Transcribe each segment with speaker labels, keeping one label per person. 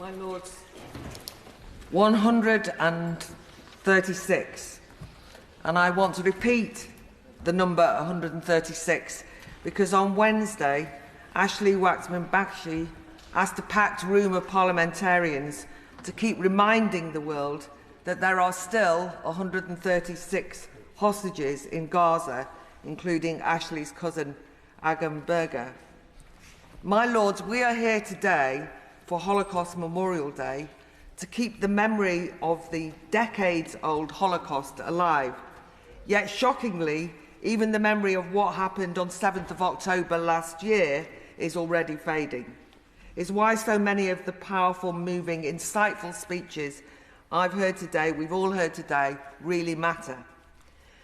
Speaker 1: My Lords, 136. And I want to repeat the number 136 because on Wednesday, Ashley Waxman-Bakshi asked a packed room of parliamentarians to keep reminding the world that there are still 136 hostages in Gaza, including Ashley's cousin, Agam Berger. My Lords, we are here today for Holocaust Memorial Day to keep the memory of the decades-old Holocaust alive. Yet, shockingly, even the memory of what happened on 7th of October last year is already fading. It's why so many of the powerful, moving, insightful speeches I've heard today, we've all heard today, really matter.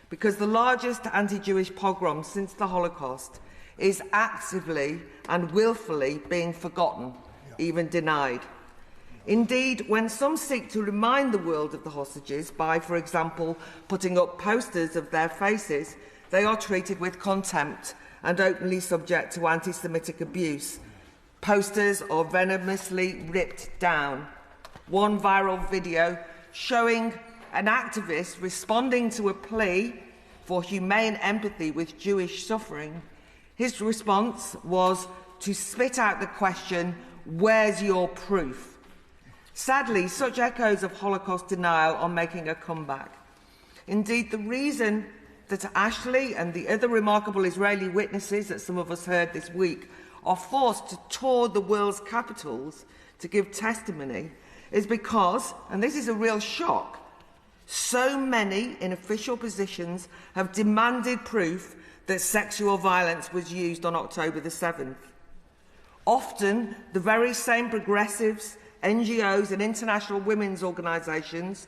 Speaker 1: Because the largest anti-Jewish pogrom since the Holocaust is actively and willfully being forgotten, even denied. Indeed, when some seek to remind the world of the hostages by, for example, putting up posters of their faces, they are treated with contempt and openly subject to anti-Semitic abuse. Posters are venomously ripped down. One viral video showing an activist responding to a plea for humane empathy with Jewish suffering. His response was to spit out the question, "Where's your proof?" Sadly, such echoes of Holocaust denial are making a comeback. Indeed, the reason that Ashley and the other remarkable Israeli witnesses that some of us heard this week are forced to tour the world's capitals to give testimony is because, and this is a real shock, so many in official positions have demanded proof that sexual violence was used on October the 7th. Often, the very same progressives, NGOs and international women's organisations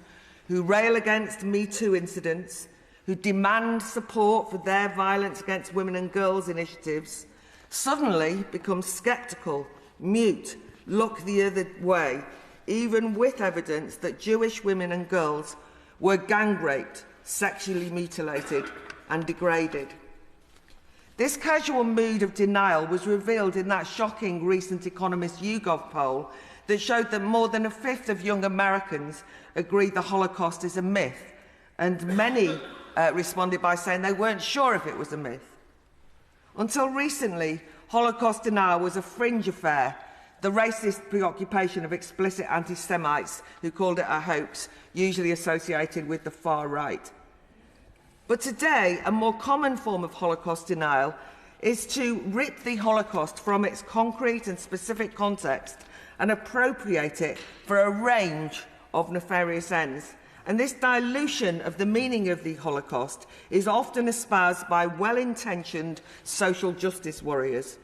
Speaker 1: who rail against Me Too incidents, who demand support for their violence against women and girls initiatives, suddenly become sceptical, mute, look the other way, even with evidence that Jewish women and girls were gang raped, sexually mutilated and degraded. This casual mood of denial was revealed in that shocking recent Economist YouGov poll that showed that more than a fifth of young Americans agree the Holocaust is a myth, and many responded by saying they weren't sure if it was a myth. Until recently, Holocaust denial was a fringe affair, the racist preoccupation of explicit anti-Semites who called it a hoax, usually associated with the far right. But today, a more common form of Holocaust denial is to rip the Holocaust from its concrete and specific context and appropriate it for a range of nefarious ends. And this dilution of the meaning of the Holocaust is often espoused by well-intentioned social justice warriors.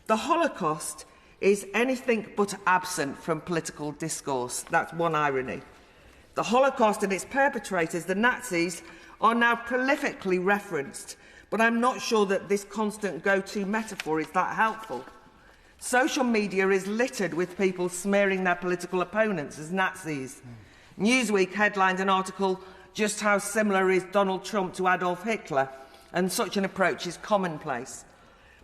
Speaker 1: The Holocaust is anything but absent from political discourse. That's one irony. The Holocaust and its perpetrators, the Nazis, are now prolifically referenced, but I'm not sure that this constant go-to metaphor is that helpful. Social media is littered with people smearing their political opponents as Nazis. Newsweek headlined an article, "Just how similar is Donald Trump to Adolf Hitler?" And such an approach is commonplace.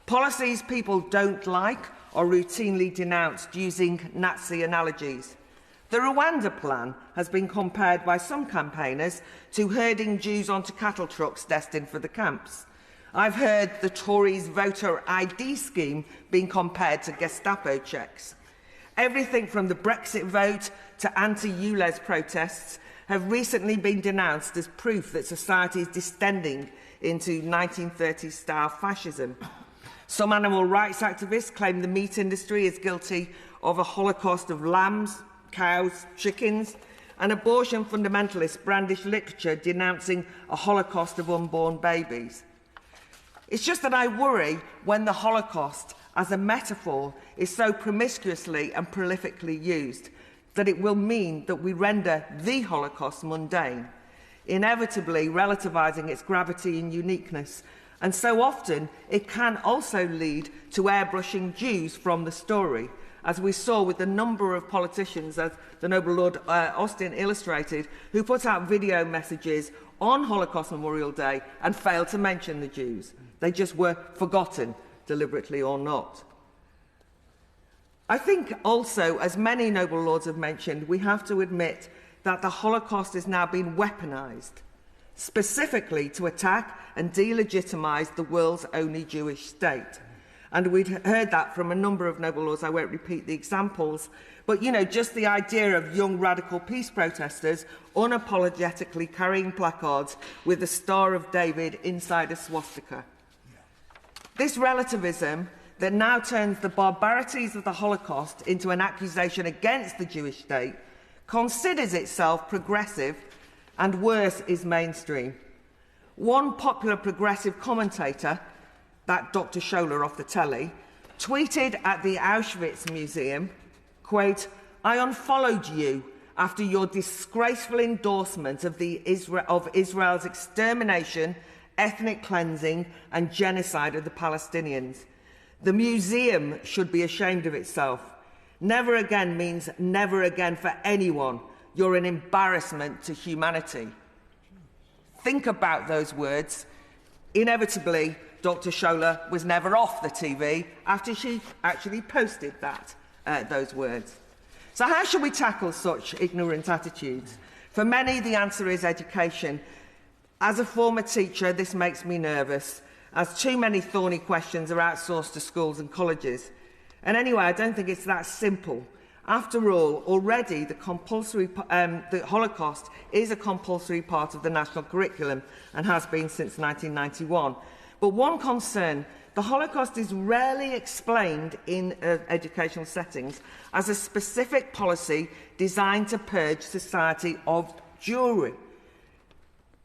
Speaker 1: Policies people don't like are routinely denounced using Nazi analogies. The Rwanda plan has been compared by some campaigners to herding Jews onto cattle trucks destined for the camps. I've heard the Tories' voter ID scheme being compared to Gestapo checks. Everything from the Brexit vote to anti-ULEZ protests have recently been denounced as proof that society is descending into 1930s-style fascism. Some animal rights activists claim the meat industry is guilty of a holocaust of lambs, cows, chickens, and abortion fundamentalists brandish literature denouncing a holocaust of unborn babies. It's just that I worry when the Holocaust as a metaphor is so promiscuously and prolifically used that it will mean that we render the Holocaust mundane, inevitably relativising its gravity and uniqueness. And so often it can also lead to airbrushing Jews from the story, as we saw with a number of politicians, as the Noble Lord Austin illustrated, who put out video messages on Holocaust Memorial Day and failed to mention the Jews. They just were forgotten, deliberately or not. I think also, as many noble lords have mentioned, we have to admit that the Holocaust has now been weaponised, specifically to attack and delegitimise the world's only Jewish state. And we'd heard that from a number of noble lords. I won't repeat the examples. But, you know, just the idea of young radical peace protesters unapologetically carrying placards with the Star of David inside a swastika. This relativism that now turns the barbarities of the Holocaust into an accusation against the Jewish state considers itself progressive, and worse, is mainstream. One popular progressive commentator, that Dr. Scholar off the telly, tweeted at the Auschwitz Museum, quote, "I unfollowed you after your disgraceful endorsement of Israel's extermination, ethnic cleansing and genocide of the Palestinians. The museum should be ashamed of itself. Never again means never again for anyone. You're an embarrassment to humanity." Think about those words. Inevitably, Dr. Scholar was never off the TV after she actually posted those words. So how should we tackle such ignorant attitudes? For many, the answer is education. As a former teacher, this makes me nervous, as too many thorny questions are outsourced to schools and colleges. And anyway, I don't think it's that simple. After all, already the Holocaust is a compulsory part of the national curriculum and has been since 1991. But one concern, the Holocaust is rarely explained in educational settings as a specific policy designed to purge society of Jewry.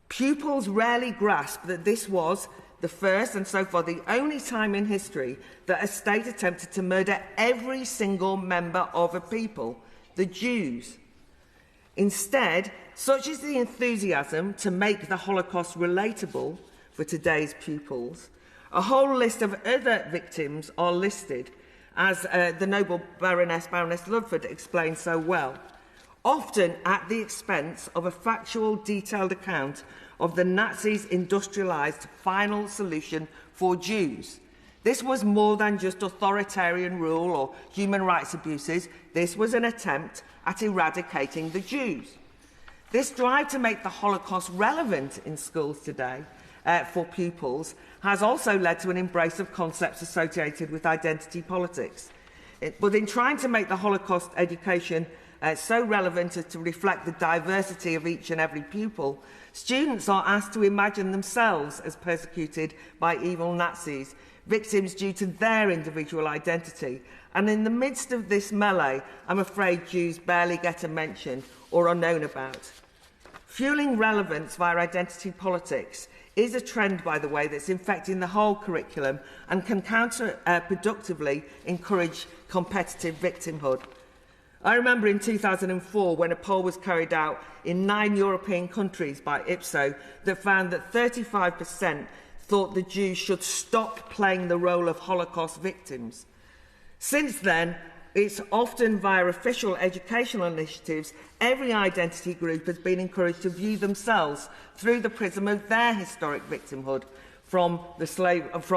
Speaker 1: Pupils rarely grasp that this was the first and so far the only time in history that a state attempted to murder every single member of a people, the Jews. Instead, such is the enthusiasm to make the Holocaust relatable for today's pupils, a whole list of other victims are listed, as the noble Baroness Ludford explained so well, often at the expense of a factual, detailed account of the Nazis' industrialised final solution for Jews. This was more than just authoritarian rule or human rights abuses. This was an attempt at eradicating the Jews. This drive to make the Holocaust relevant in schools today for pupils has also led to an embrace of concepts associated with identity politics. But in trying to make the Holocaust education so relevant as to reflect the diversity of each and every pupil, students are asked to imagine themselves as persecuted by evil Nazis, victims due to their individual identity. And in the midst of this melee, I'm afraid Jews barely get a mention or are known about. Fueling relevance via identity politics is a trend, by the way, that's infecting the whole curriculum and can counterproductively encourage competitive victimhood. I remember in 2004 when a poll was carried out in 9 European countries by Ipsos that found that 35% thought the Jews should stop playing the role of Holocaust victims. Since then, it's often via official educational initiatives, every identity group has been encouraged to view themselves through the prism of their historic victimhood from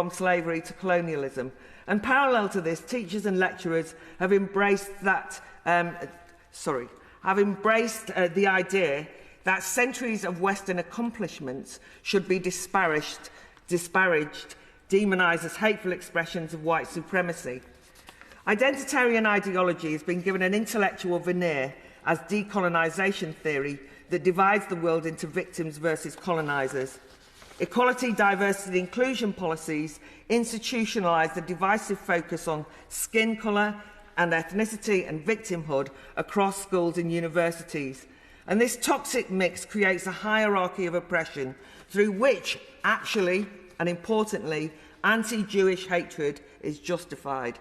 Speaker 1: slavery to colonialism. And parallel to this, teachers and lecturers have embraced the idea that centuries of Western accomplishments should be disparaged, demonised as hateful expressions of white supremacy. Identitarian ideology has been given an intellectual veneer as decolonisation theory that divides the world into victims versus colonisers. Equality, diversity and inclusion policies institutionalise the divisive focus on skin colour and ethnicity and victimhood across schools and universities. And this toxic mix creates a hierarchy of oppression through which, actually and importantly, anti-Jewish hatred is justified.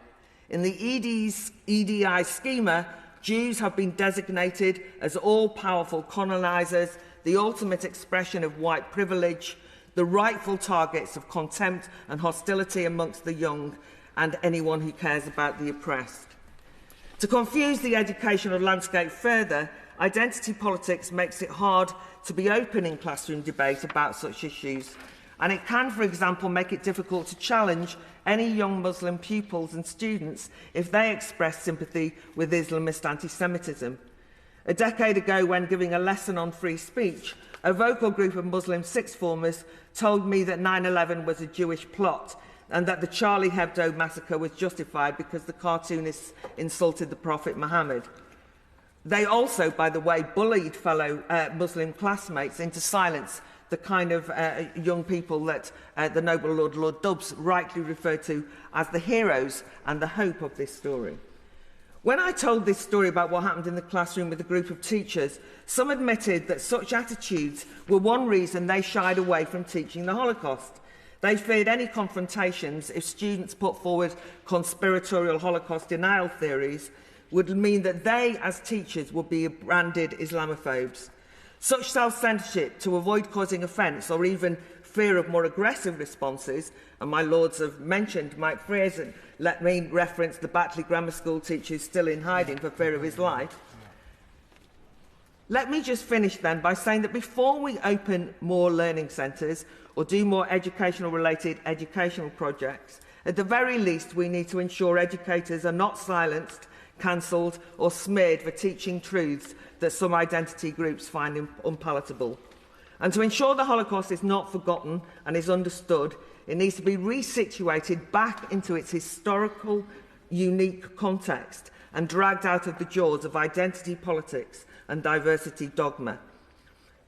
Speaker 1: In the EDI schema, Jews have been designated as all-powerful colonisers, the ultimate expression of white privilege, the rightful targets of contempt and hostility amongst the young and anyone who cares about the oppressed. To confuse the educational landscape further, identity politics makes it hard to be open in classroom debate about such issues. And it can, for example, make it difficult to challenge any young Muslim pupils and students if they express sympathy with Islamist anti-Semitism. A decade ago, when giving a lesson on free speech, a vocal group of Muslim sixth formers told me that 9/11 was a Jewish plot and that the Charlie Hebdo massacre was justified because the cartoonists insulted the Prophet Muhammad. They also, by the way, bullied fellow Muslim classmates into silence, the kind of young people that the noble Lord Dubs rightly referred to as the heroes and the hope of this story. When I told this story about what happened in the classroom with a group of teachers, some admitted that such attitudes were one reason they shied away from teaching the Holocaust. They feared any confrontations if students put forward conspiratorial Holocaust denial theories would mean that they, as teachers, would be branded Islamophobes. Such self-censorship to avoid causing offence or even fear of more aggressive responses, and my lords have mentioned Mike Frears, and let me reference the Batley Grammar School teacher who's still in hiding for fear of his life. Let me just finish then by saying that before we open more learning centres or do more educational-related educational projects, at the very least we need to ensure educators are not silenced, cancelled or smeared for teaching truths that some identity groups find unpalatable. And to ensure the Holocaust is not forgotten and is understood, it needs to be resituated back into its historical, unique context and dragged out of the jaws of identity politics and diversity dogma.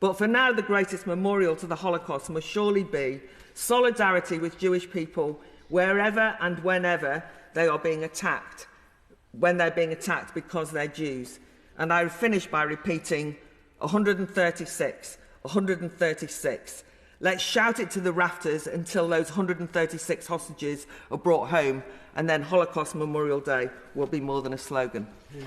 Speaker 1: But for now, the greatest memorial to the Holocaust must surely be solidarity with Jewish people wherever and whenever they are being attacked, when they're being attacked because they're Jews. And I finish by repeating 136, 136. Let's shout it to the rafters until those 136 hostages are brought home, and then Holocaust Memorial Day will be more than a slogan. Yeah.